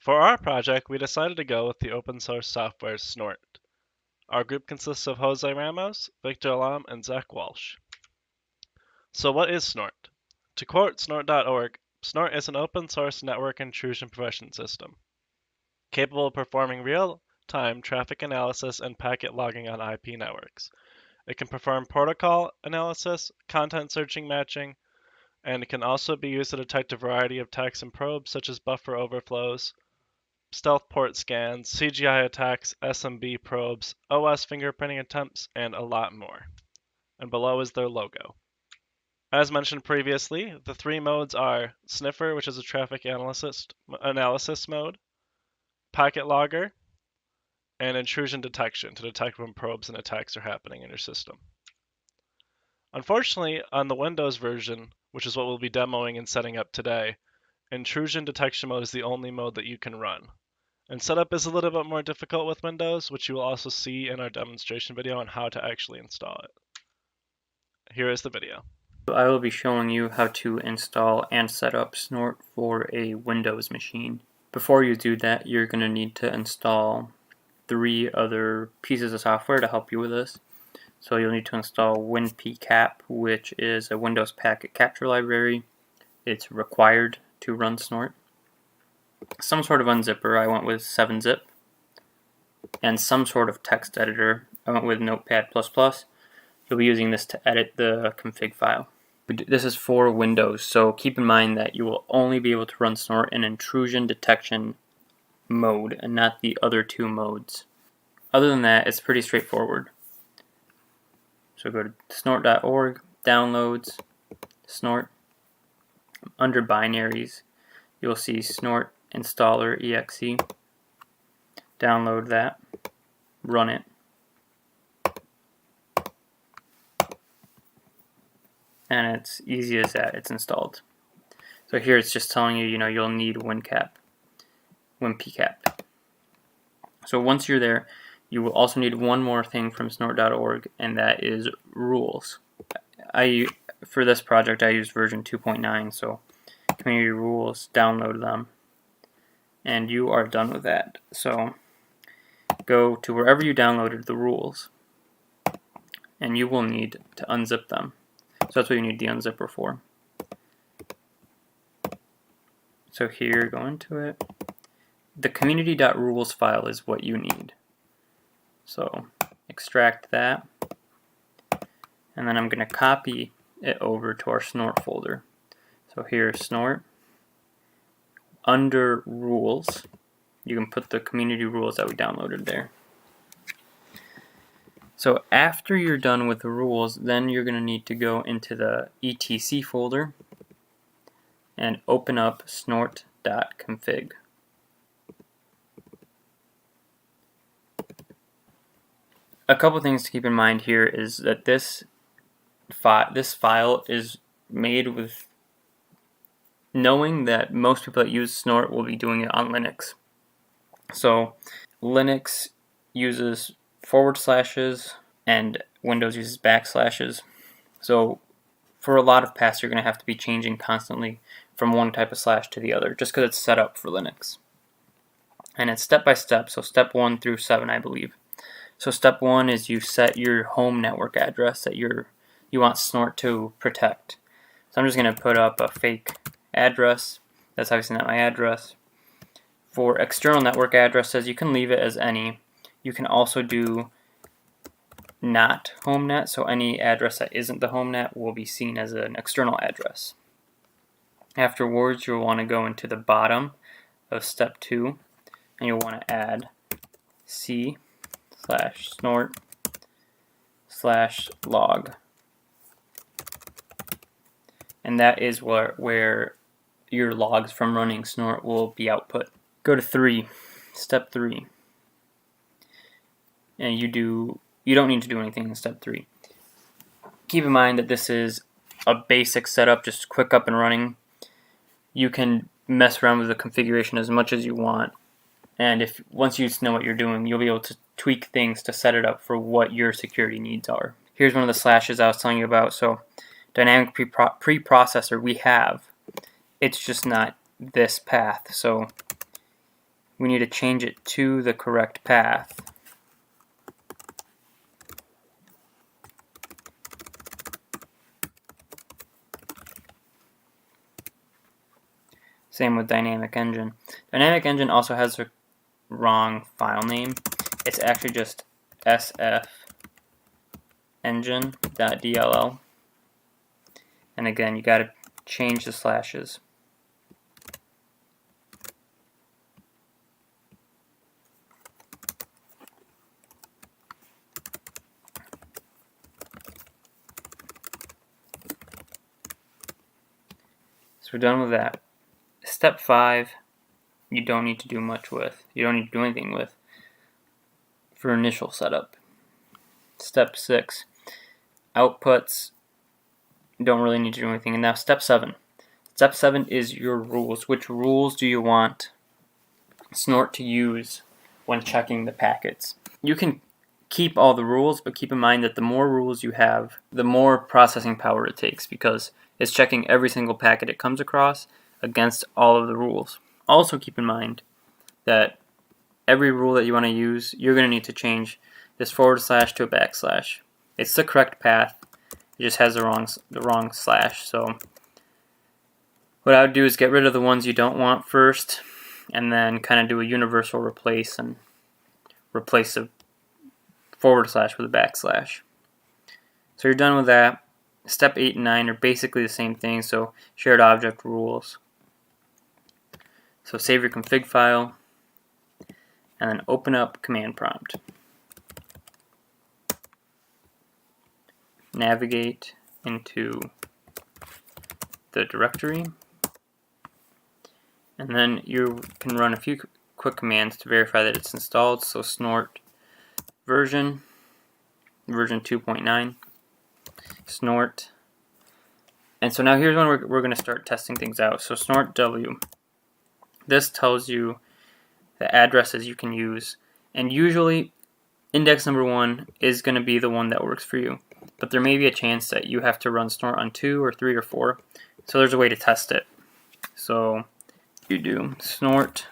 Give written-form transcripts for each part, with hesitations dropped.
For our project, we decided to go with the open source software Snort. Our group consists of Jose Ramos, Victor Alam, and Zach Walsh. So what is Snort? To quote Snort.org, Snort is an open source network intrusion prevention system, capable of performing real-time traffic analysis and packet logging on IP networks. It can perform protocol analysis, content searching matching, and it can also be used to detect a variety of attacks and probes such as buffer overflows, stealth port scans, CGI attacks, SMB probes, OS fingerprinting attempts, and a lot more. And below is their logo. As mentioned previously, the three modes are Sniffer, which is a traffic analysis mode, Packet Logger, and Intrusion Detection to detect when probes and attacks are happening in your system. Unfortunately, on the Windows version, which is what we'll be demoing and setting up today, Intrusion Detection mode is the only mode that you can run. And setup is a little bit more difficult with Windows, which you will also see in our demonstration video on how to actually install it. Here is the video. I will be showing you how to install and set up Snort for a Windows machine. Before you do that, you're going to need to install 3 other pieces of software to help you with this. So you'll need to install WinPCAP, which is a Windows packet capture library. It's required to run Snort. Some sort of unzipper, I went with 7-zip. And some sort of text editor, I went with Notepad++. You'll be using this to edit the config file. This is for Windows, so keep in mind that you will only be able to run Snort in intrusion detection mode and not the other 2 modes. Other than that, it's pretty straightforward. So go to snort.org, downloads, Snort. Under binaries, you'll see Snort installer exe. Download that, run it. And it's easy as that, it's installed. So here it's just telling you, you'll need WinPCAP. So once you're there, you will also need one more thing from snort.org, and that is rules. For this project, I used version 2.9, so community rules, download them, and you are done with that. So go to wherever you downloaded the rules, and you will need to unzip them. So that's what you need the unzipper for. So here, go into it. The community.rules file is what you need. So extract that, and then I'm going to copy it over to our Snort folder. So here's Snort. Under rules, you can put the community rules that we downloaded there. So after you're done with the rules, then you're going to need to go into the etc folder and open up Snort Dot Config. A couple things to keep in mind here is that this file is made with knowing that most people that use Snort will be doing it on Linux. So Linux uses / and Windows uses /. So for a lot of paths, you're going to have to be changing constantly from one type of slash to the other, just because it's set up for Linux. And it's step by step, so step 1 through 7, I believe. So step 1 is you set your home network address that you want Snort to protect. So I'm just going to put up a fake address. That's obviously not my address. For external network addresses, you can leave it as any. You can also do not home net, so any address that isn't the home net will be seen as an external address. Afterwards, you'll want to go into the bottom of step 2, and you'll want to add c/snort/log. And that is where your logs from running Snort will be output. Go to step 3. And you don't need to do anything in step 3. Keep in mind that this is a basic setup, just quick up and running. You can mess around with the configuration as much as you want, and once you know what you're doing, you'll be able to tweak things to set it up for what your security needs are. Here's one of the slashes I was telling you about. So dynamic preprocessor we have, it's just not this path. So we need to change it to the correct path. Same with Dynamic Engine. Dynamic Engine also has the wrong file name. It's actually just sfengine.dll. And again, you got to change the slashes. So we're done with that. Step 5, you don't need to do much with. You don't need to do anything with for initial setup. Step 6, outputs, don't really need to do anything. And now step 7. Step 7 is your rules. Which rules do you want Snort to use when checking the packets? You can keep all the rules, but keep in mind that the more rules you have, the more processing power it takes, because it's checking every single packet it comes across against all of the rules. Also keep in mind that every rule that you want to use, you're going to need to change this / to a \. It's the correct path, it just has the wrong slash. So what I would do is get rid of the ones you don't want first, and then kind of do a universal replace and replace the / with a \. So you're done with that. Step 8 and 9 are basically the same thing, so shared object rules. So save your config file, and then open up command prompt. Navigate into the directory, and then you can run a few quick commands to verify that it's installed. So snort version 2.9, snort. And so now here's when we're going to start testing things out. So snort w. This tells you the addresses you can use, and usually index number 1 is going to be the one that works for you, but there may be a chance that you have to run snort on 2 or 3 or 4, so there's a way to test it. So you do snort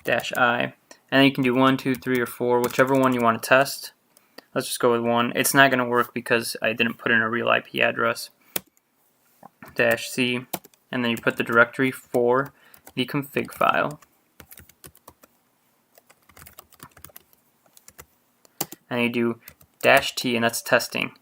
-i, and then you can do 1, 2, 3, or 4, whichever one you want to test. Let's just go with 1. It's not going to work because I didn't put in a real IP address. -c, and then you put the directory for the config file. And you do -t, and that's testing.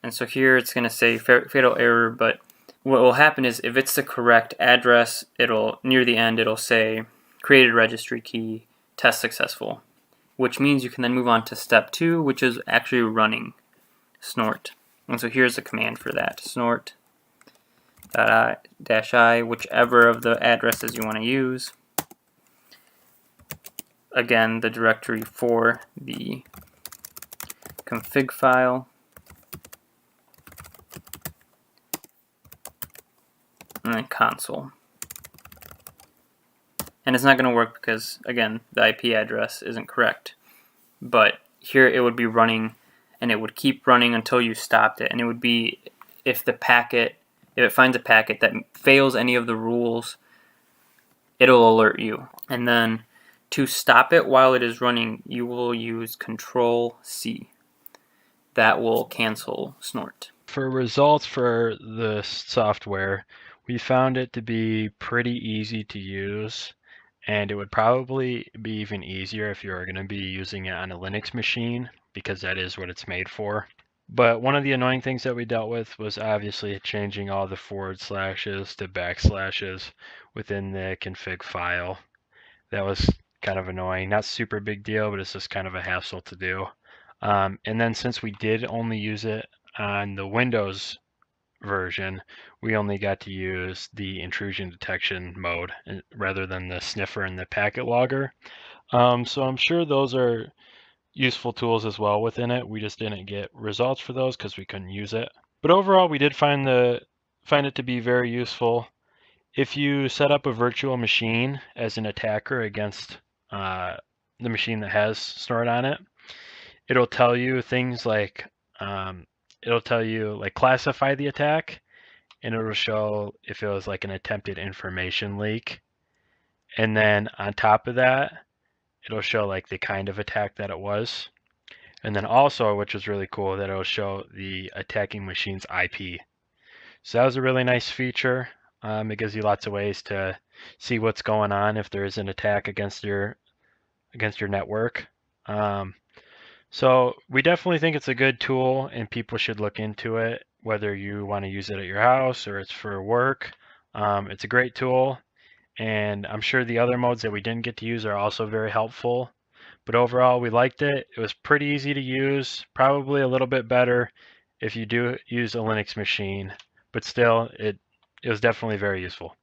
And so here it's going to say fatal error, but what will happen is if it's the correct address, it'll near the end it'll say created registry key, test successful, which means you can then move on to step 2, which is actually running snort. And so here's the command for that: snort -i, whichever of the addresses you want to use. Again, the directory for the config file, and then console. And it's not going to work because, again, the IP address isn't correct. But here it would be running, and it would keep running until you stopped it. And it would be if it finds a packet that fails any of the rules, it'll alert you. And then to stop it while it is running, you will use Control-C. That will cancel snort. For results for the software, we found it to be pretty easy to use, and it would probably be even easier if you were going to be using it on a Linux machine, because that is what it's made for. But one of the annoying things that we dealt with was obviously changing all the / to \ within the config file. That was kind of annoying. Not super big deal, but it's just kind of a hassle to do. And then since we did only use it on the Windows version, we only got to use the intrusion detection mode rather than the sniffer and the packet logger. So I'm sure those are useful tools as well within it. We just didn't get results for those because we couldn't use it. But overall, we did find it to be very useful. If you set up a virtual machine as an attacker against the machine that has Snort on it, it'll tell you things like classify the attack, and it'll show if it was like an attempted information leak. and then on top of that, it'll show like the kind of attack that it was. And then also, which is really cool, that it'll show the attacking machine's IP. So that was a really nice feature. It gives you lots of ways to see what's going on if there is an attack against your network. So we definitely think it's a good tool, and people should look into it, whether you want to use it at your house or it's for work. It's a great tool, and I'm sure the other modes that we didn't get to use are also very helpful. But overall, we liked it. It was pretty easy to use, probably a little bit better if you do use a Linux machine, but still, it was definitely very useful.